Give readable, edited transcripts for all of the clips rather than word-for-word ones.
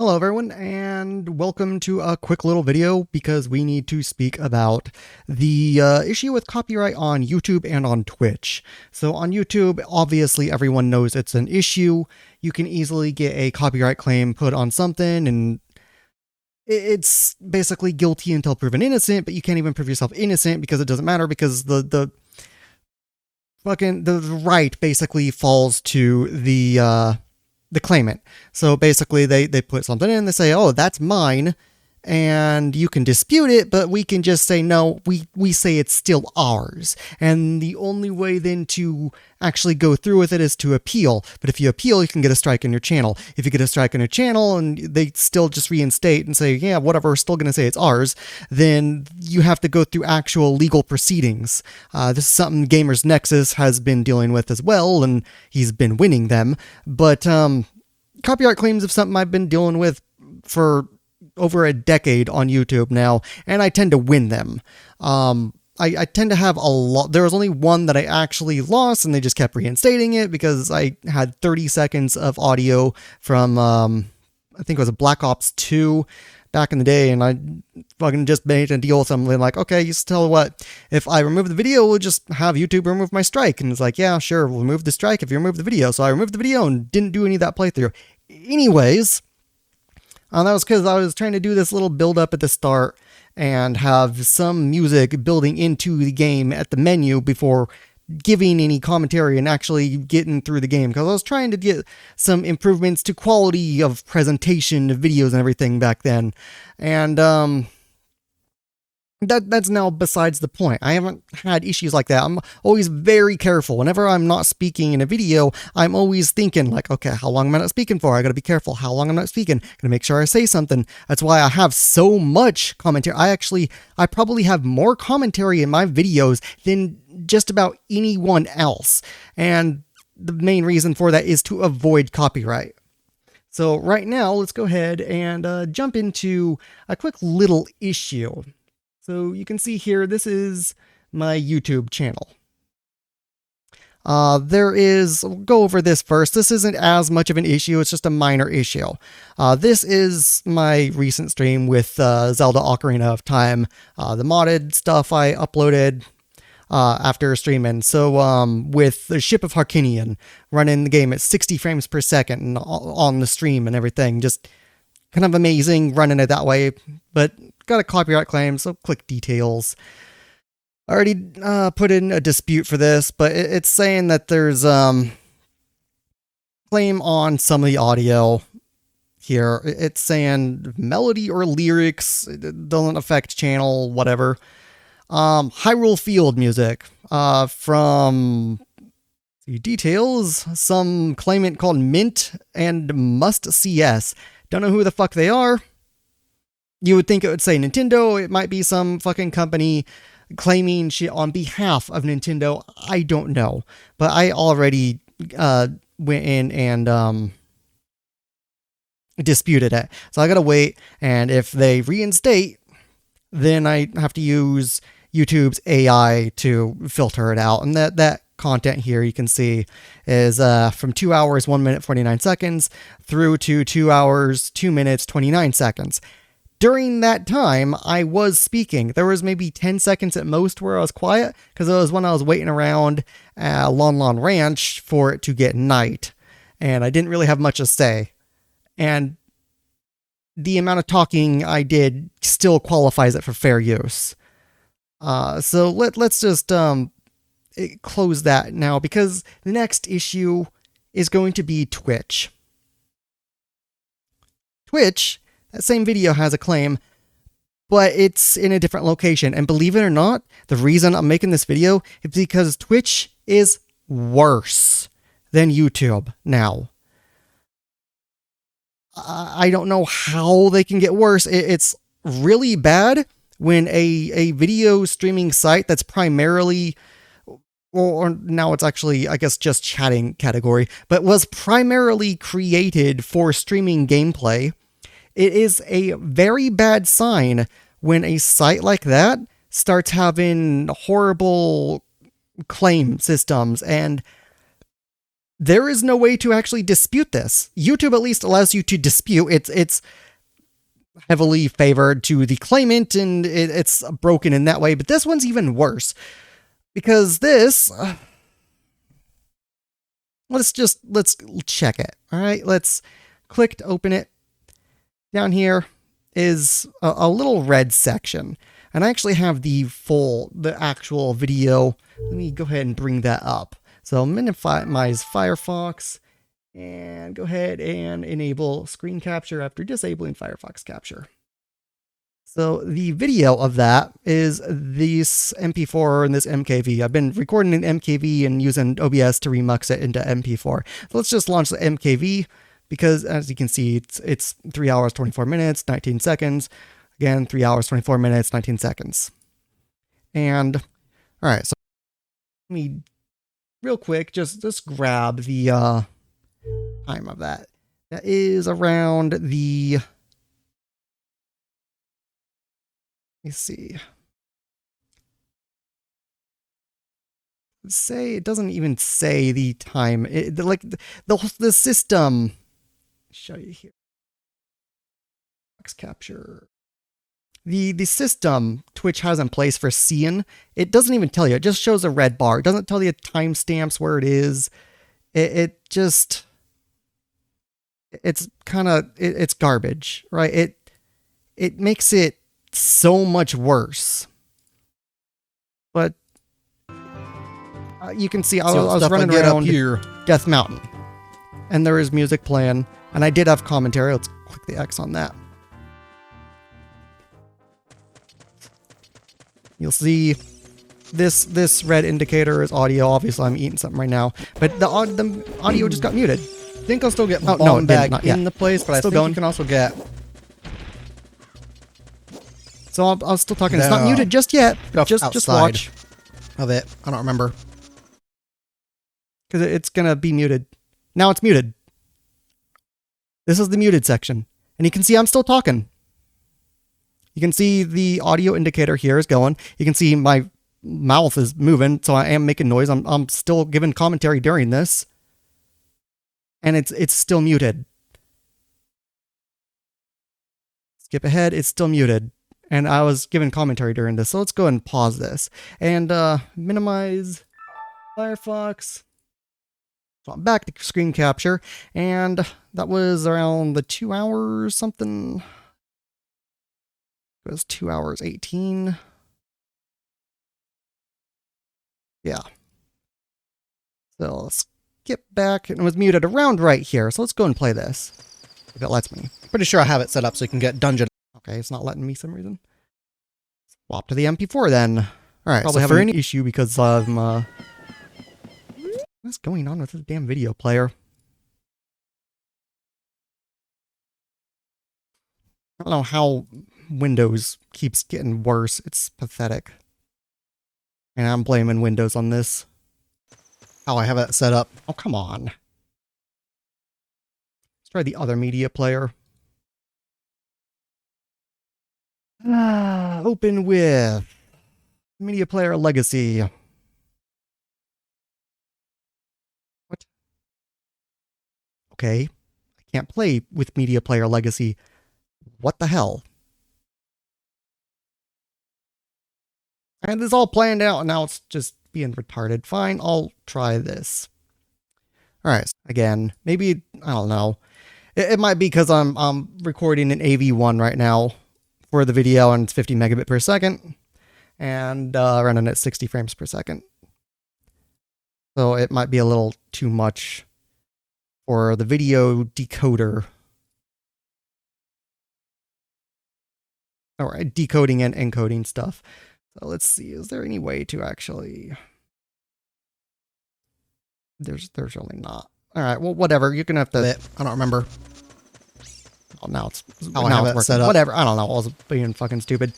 Hello everyone, and welcome to a quick little video because we need to speak about the issue with copyright on YouTube and on Twitch. So on YouTube, obviously everyone knows it's an issue. You can easily get a copyright claim put on something, and it's basically guilty until proven innocent, but you can't even prove yourself innocent because it doesn't matter because the right basically falls to the claimant. So basically they put something in, they say, oh, that's mine, and you can dispute it, but we can just say, no, we say it's still ours. And the only way then to actually go through with it is to appeal. But if you appeal, you can get a strike on your channel. If you get a strike on your channel and they still just reinstate and say, yeah, whatever, we're still going to say it's ours, then you have to go through actual legal proceedings. This is something Gamers Nexus has been dealing with as well, and he's been winning them. But copyright claims is something I've been dealing with for over a decade on YouTube now, and I tend to win them. I tend to have a lot. There was only one that I actually lost, and they just kept reinstating it because I had 30 seconds of audio from, I think it was a Black Ops 2 back in the day, and I fucking just made a deal with them. They're like, okay, you tell what, if I remove the video, we'll just have YouTube remove my strike. And it's like, yeah, sure, we'll remove the strike if you remove the video. So I removed the video and didn't do any of that playthrough. Anyways, that was because I was trying to do this little build up at the start and have some music building into the game at the menu before giving any commentary and actually getting through the game, because I was trying to get some improvements to quality of presentation of videos and everything back then. And that's now besides the point. I haven't had issues like that. I'm always very careful. Whenever I'm not speaking in a video, I'm always thinking like, okay, how long am I not speaking for? I gotta be careful how long I'm not speaking. Gotta make sure I say something. That's why I have so much commentary. I probably have more commentary in my videos than just about anyone else. And the main reason for that is to avoid copyright. So right now, let's go ahead and jump into a quick little issue. So you can see here, this is my YouTube channel. We'll go over this first. This isn't as much of an issue, it's just a minor issue. This is my recent stream with Zelda Ocarina of Time, the modded stuff I uploaded after streaming. So with the Ship of Harkinian, running the game at 60 frames per second on the stream and everything, just kind of amazing running it that way, but got a copyright claim, so click details. I already put in a dispute for this, but it's saying that there's claim on some of the audio here. It's saying melody or lyrics, it doesn't affect channel, whatever. Hyrule Field music from the details, some claimant called Mint and Must CS. Don't know who the fuck they are. You would think it would say Nintendo. It might be some fucking company claiming shit on behalf of Nintendo. I don't know. But I already went in and disputed it. So I gotta wait. And if they reinstate, then I have to use YouTube's AI to filter it out. And that content here you can see is from 2 hours, 1 minute, 49 seconds through to 2 hours, 2 minutes, 29 seconds. During that time, I was speaking. There was maybe 10 seconds at most where I was quiet, because it was when I was waiting around Lon Lon Ranch for it to get night, and I didn't really have much to say. And the amount of talking I did still qualifies it for fair use. So let's just close that now, because the next issue is going to be Twitch. Twitch, that same video has a claim, but it's in a different location. And believe it or not, the reason I'm making this video is because Twitch is worse than YouTube now. I don't know how they can get worse. It's really bad when a video streaming site that's primarily, or now it's actually, I guess, just chatting category, but was primarily created for streaming gameplay. It is a very bad sign when a site like that starts having horrible claim systems and there is no way to actually dispute this. YouTube at least allows you to dispute. It's heavily favored to the claimant, and it's broken in that way. But this one's even worse because this. Let's check it. All right, let's click to open it. Down here is a little red section, and I actually have the actual video. Let me go ahead and bring that up. So minimize Firefox and go ahead and enable screen capture after disabling Firefox capture. So the video of that is this MP4 and this MKV. I've been recording in MKV and using OBS to remux it into MP4. So let's just launch the MKV because, as you can see, it's 3 hours, 24 minutes, 19 seconds. Again, 3 hours, 24 minutes, 19 seconds. And, all right, so let me, real quick, just grab the time of that. That is around the... Let me see. It doesn't even say the time. The system. Show you here. Box capture. The system Twitch has in place for seeing, it doesn't even tell you. It just shows a red bar. It doesn't tell you timestamps where it is. It's garbage, right? It makes it so much worse. But you can see I was running around here, Death Mountain, and there is music playing, and I did have commentary. Let's click the X on that. You'll see this red indicator is audio. Obviously, I'm eating something right now, but the audio just got muted. I think I'll still get bomb bag in the place, but I think you can also get. So I'm still talking. It's not muted just yet. Just watch of it. I don't remember because it's gonna be muted. Now it's muted. This is the muted section, and you can see I'm still talking. You can see the audio indicator here is going. You can see my mouth is moving, so I am making noise. I'm still giving commentary during this, and it's still muted. Skip ahead. It's still muted. And I was giving commentary during this, so let's go ahead and pause this. And minimize Firefox. So I'm back to screen capture, and that was around the 2 hours something. It was 2 hours 18. Yeah. So let's skip back, and it was muted around right here. So let's go and play this, if it lets me. Pretty sure I have it set up so you can get dungeon. Okay, it's not letting me for some reason. Swap to the MP4 then. All right, probably so having an issue because of what's going on with this damn video player? I don't know how Windows keeps getting worse. It's pathetic. And I'm blaming Windows on this. How I have it set up. Oh, come on. Let's try the other media player. Open with Media Player Legacy. What? Okay. I can't play with Media Player Legacy. What the hell? And this is all planned out, and now it's just being retarded. Fine, I'll try this. Alright, again, maybe, I don't know. It might be because I'm recording an AV1 right now for the video, and it's 50 megabit per second, and running at 60 frames per second. So it might be a little too much for the video decoder. Alright, decoding and encoding stuff. So let's see, is there any way to actually... There's really not. Alright, well, whatever, you're gonna have to... I don't remember. Oh, now it's... How I have it set up. Whatever, I don't know, I was being fucking stupid.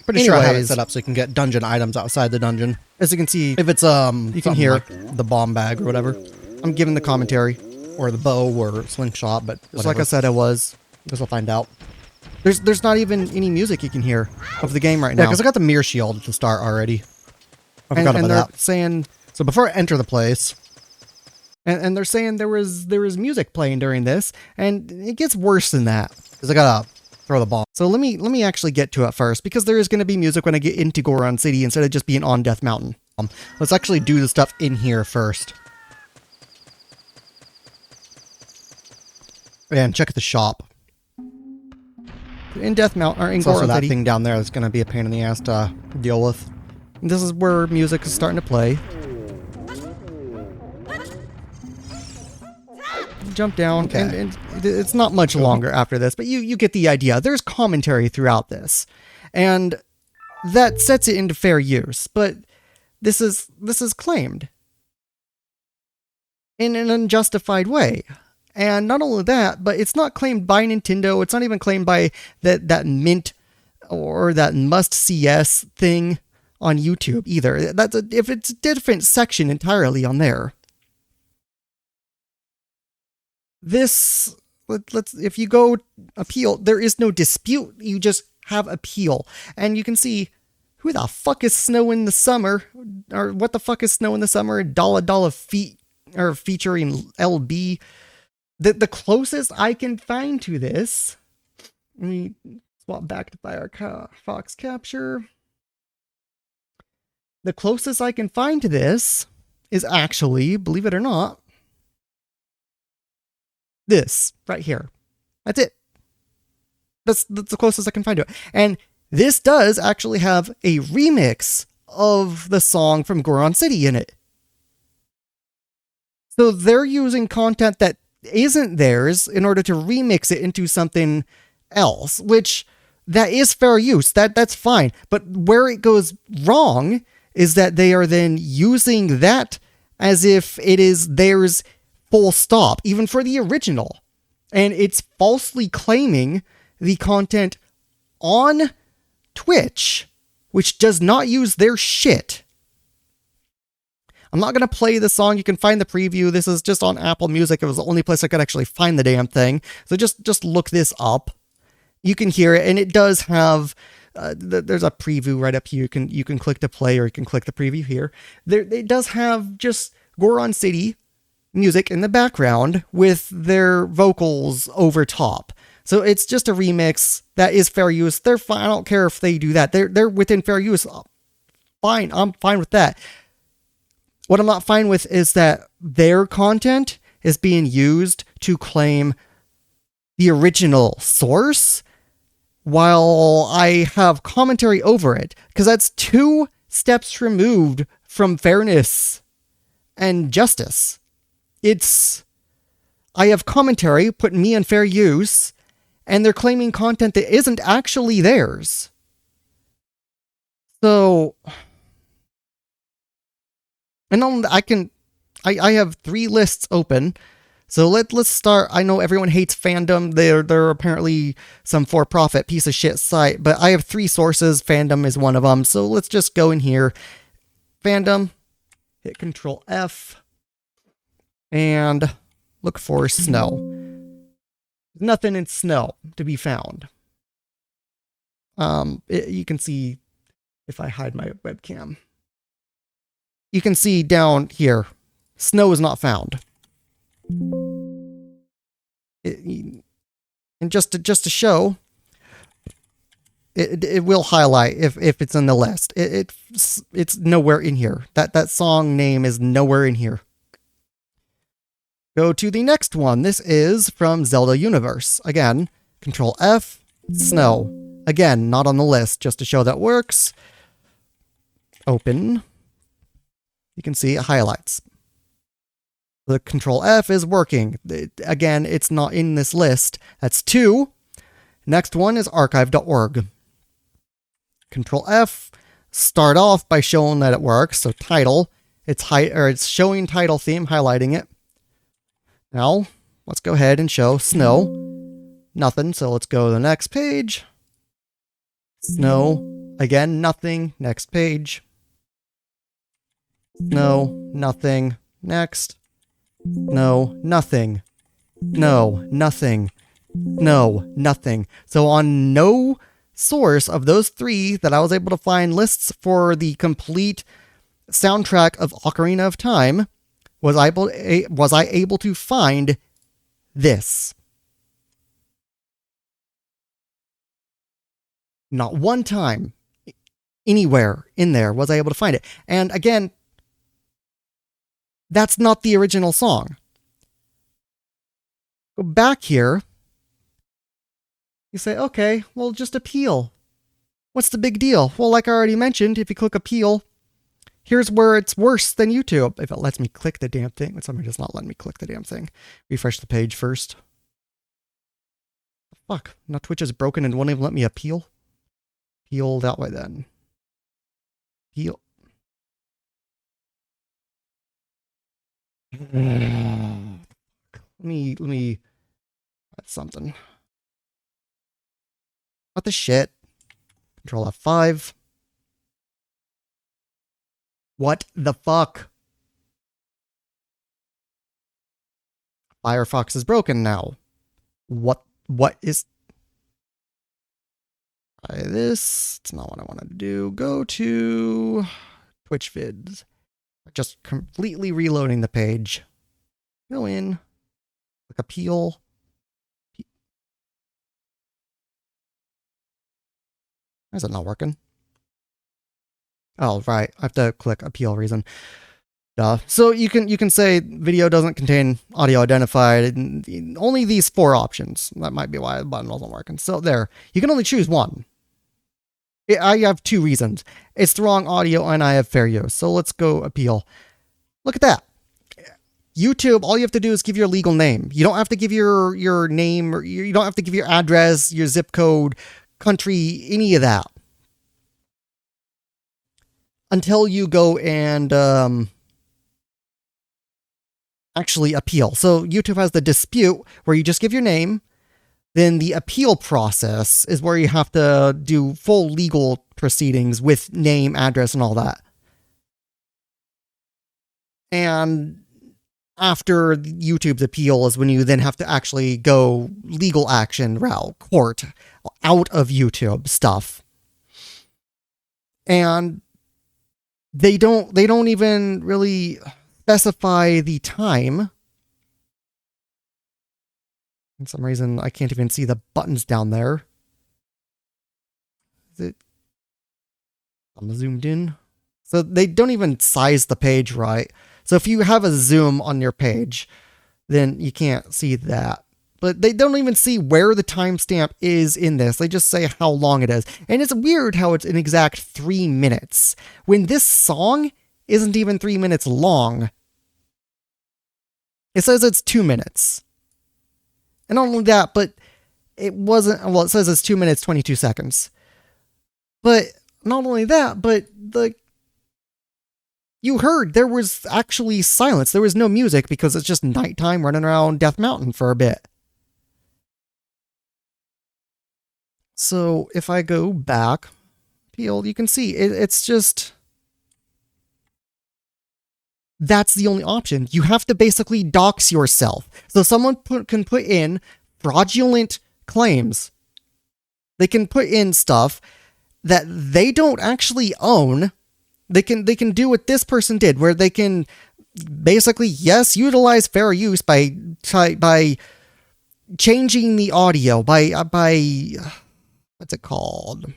Pretty sure I have it set up so you can get dungeon items outside the dungeon. As you can see... If it's, you can hear like the bomb bag or whatever. I'm giving the commentary. Or the bow or slingshot, but just like I said, I was. Guess we'll find out. There's not even any music you can hear of the game right now. Yeah, because I got the mirror shield to start already. I forgot and about they're that. saying... So before I enter the place, And they're saying there was music playing during this, and it gets worse than that. Because I gotta throw the ball. So let me actually get to it first, because there is going to be music when I get into Goron City instead of just being on Death Mountain. Let's actually do the stuff in here first. And check the shop. In Death Mountain, or in Goron City. That thing down there that's going to be a pain in the ass to deal with. And this is where music is starting to play. Jump down, okay. and it's not much longer after this, but you get the idea. There's commentary throughout this, and that sets it into fair use, but this is claimed in an unjustified way. And not only that, but it's not claimed by Nintendo. It's not even claimed by that Mint or that Must CS thing on YouTube either. If it's a different section entirely on there. This, if you go appeal, there is no dispute. You just have appeal. And you can see, who the fuck is Snow in the Summer? Or what the fuck is Snow in the Summer? Dollar Feet, or featuring LB. The closest I can find to this, let me swap back to Firefox Capture. The closest I can find to this is actually, believe it or not, this right here. That's it. That's the closest I can find to it. And this does actually have a remix of the song from Goron City in it. So they're using content that isn't theirs in order to remix it into something else, which that is fair use. That's fine. But where it goes wrong is that they are then using that as if it is theirs full stop, even for the original. And it's falsely claiming the content on Twitch, which does not use their shit. I'm not going to play the song. You can find the preview. This is just on Apple Music. It was the only place I could actually find the damn thing. So just look this up. You can hear it, and it does have... there's a preview right up here. You can click to play, or you can click the preview here. It does have just Goron City music in the background with their vocals over top. So it's just a remix that is fair use. They're fine. I don't care if they do that. They're within fair use. Fine. I'm fine with that. What I'm not fine with is that their content is being used to claim the original source while I have commentary over it, because that's 2 steps removed from fairness and justice. I have commentary putting me in fair use, and they're claiming content that isn't actually theirs. So, and I have 3 lists open. So let's start. I know everyone hates Fandom. They're apparently some for-profit piece of shit site, but I have 3 sources. Fandom is one of them. So let's just go in here. Fandom, hit Control F, and look for Snow. There's nothing in Snow to be found. You can see if I hide my webcam. You can see down here, Snow is not found. And just to show, it will highlight if it's in the list. It's nowhere in here. That song name is nowhere in here. Go to the next one. This is from Zelda Universe. Again, Control F, Snow. Again, not on the list, just to show that works. Open. You can see it highlights. The Control F is working. Again, it's not in this list. That's 2. Next one is archive.org. Control F, start off by showing that it works. So title, it's showing title theme, highlighting it. Now, let's go ahead and show Snow. Nothing, so let's go to the next page. Snow, again, nothing. Next page. Snow, nothing. Next. No, nothing. No, nothing. No, nothing. So on no source of those 3 that I was able to find lists for the complete soundtrack of Ocarina of Time was I able to find this. Not one time anywhere in there was I able to find it. And again, that's not the original song. Go back here. You say, okay, well, just appeal. What's the big deal? Well, like I already mentioned, if you click appeal, here's where it's worse than YouTube. If it lets me click the damn thing. Somebody does not let me click the damn thing. Refresh the page first. Fuck. Now Twitch is broken and won't even let me appeal. Appeal that way then. Appeal. Let me that's something. What the shit? Control F5. What the fuck? Firefox is broken now. What is... Try this. It's not what I wanted to do. Go to Twitch vids. Just completely reloading the page. Go in. Click appeal. Why is it not working? Oh, right. I have to click appeal reason. Duh. So you can say video doesn't contain audio identified. Only these 4 options. That might be why the button wasn't working. So there. You can only choose one. I have 2 reasons. It's the wrong audio and I have fair use. So let's go appeal. Look at that. YouTube, all you have to do is give your legal name. You don't have to give your name, or you don't have to give your address, your zip code, country, any of that. Until you go and actually appeal. So YouTube has the dispute where you just give your name. Then the appeal process is where you have to do full legal proceedings with name, address, and all that. And after YouTube's appeal is when you then have to actually go legal action route, court, out of YouTube stuff. And they don't even really specify the time. For some reason, I can't even see the buttons down there. Is it? I'm zoomed in. So they don't even size the page right. So if you have a zoom on your page, then you can't see that. But they don't even see where the timestamp is in this. They just say how long it is. And it's weird how it's an exact 3 minutes, when this song isn't even 3 minutes long. It says it's 2 minutes. And not only that, but it wasn't, well, it says it's 2 minutes, 22 seconds. But not only that, but you heard there was actually silence. There was no music because it's just nighttime running around Death Mountain for a bit. So if I go back, you can see it's just... That's the only option. You have to basically dox yourself. So someone can put in fraudulent claims. They can put in stuff that they don't actually own. They can do what this person did, where they can basically, yes, utilize fair use by changing the audio, by what's it called?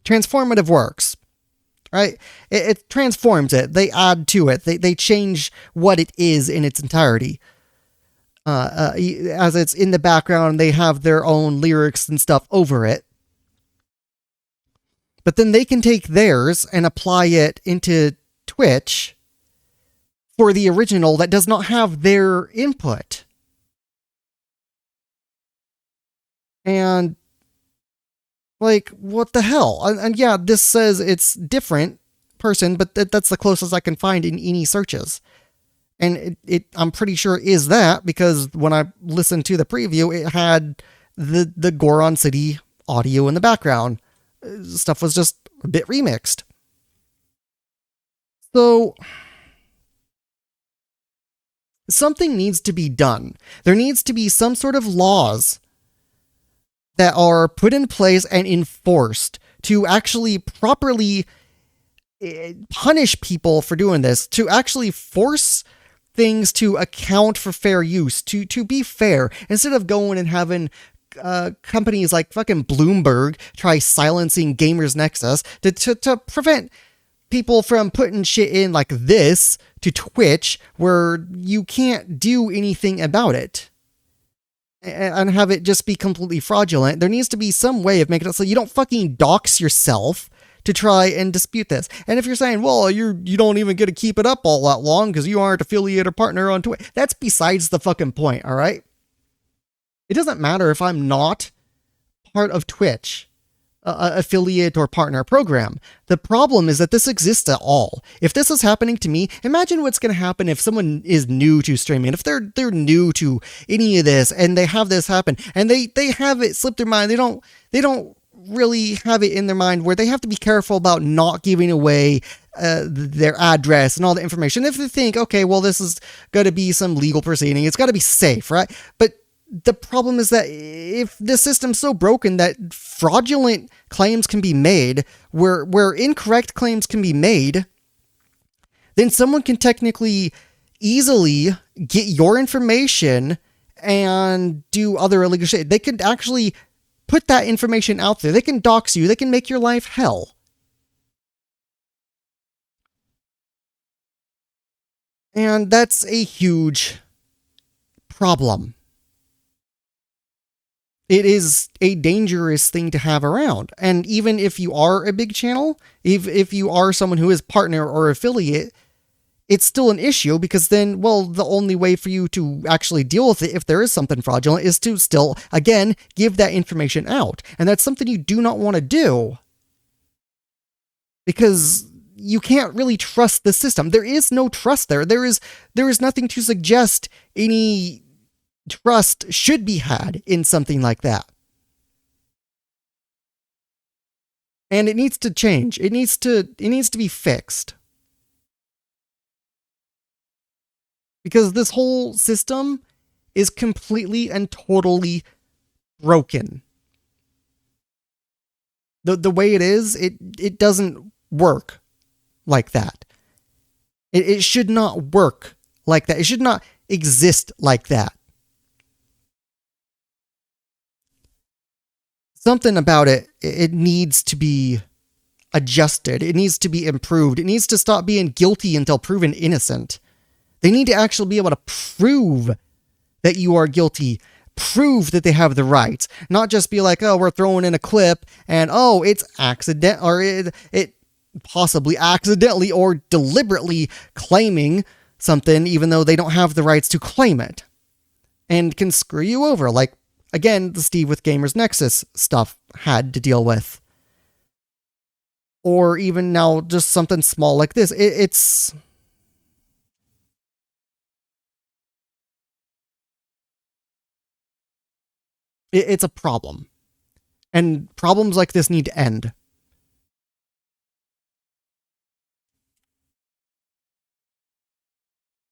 Transformative works. Right? It transforms it. They add to it. They change what it is in its entirety. As it's in the background, they have their own lyrics and stuff over it. But then they can take theirs and apply it into Twitch for the original that does not have their input. And like, what the hell? And yeah, this says it's different person, but that's the closest I can find in any searches. And I'm pretty sure is that, because when I listened to the preview, it had the Goron City audio in the background. Stuff was just a bit remixed. So something needs to be done. There needs to be some sort of laws that are put in place and enforced to actually properly punish people for doing this, to actually force things to account for fair use, to be fair, instead of going and having companies like fucking Bloomberg try silencing Gamers Nexus to prevent people from putting shit in like this to Twitch where you can't do anything about it and have it just be completely fraudulent. There needs to be some way of making it so you don't fucking dox yourself to try and dispute this. And if you're saying, well, you don't even get to keep it up all that long because you aren't affiliate or partner on Twitch, that's besides the fucking point, all right? It doesn't matter if I'm not part of Twitch, affiliate or partner program. The problem is that this exists at all. If this is happening to me, imagine what's going to happen if someone is new to streaming. If they're new to any of this and they have this happen and they have it slip their mind, they don't really have it in their mind where they have to be careful about not giving away their address and all the information. If they think, okay, well, this is going to be some legal proceeding, it's got to be safe, right? But the problem is that if the system's so broken that fraudulent claims can be made, where incorrect claims can be made, then someone can technically easily get your information and do other illegal shit. They could actually put that information out there. They can dox you. They can make your life hell. And that's a huge problem. It is a dangerous thing to have around. And even if you are a big channel, if you are someone who is partner or affiliate, it's still an issue because then, well, the only way for you to actually deal with it if there is something fraudulent is to still, again, give that information out. And that's something you do not want to do because you can't really trust the system. There is no trust there. There is nothing to suggest any trust should be had in something like that. And it needs to change. It needs to be fixed. Because this whole system is completely and totally broken. The way it is, it doesn't work like that. It should not work like that. It should not exist like that. Something about it needs to be adjusted. It needs to be improved. It needs to stop being guilty until proven innocent. They need to actually be able to prove that you are guilty, prove that they have the rights, not just be like, oh, we're throwing in a clip and, oh, it's accident, or it possibly accidentally or deliberately claiming something even though they don't have the rights to claim it and can screw you over. Like, again, the Steve with Gamers Nexus stuff had to deal with. Or even now, just something small like this. It's a problem. And problems like this need to end.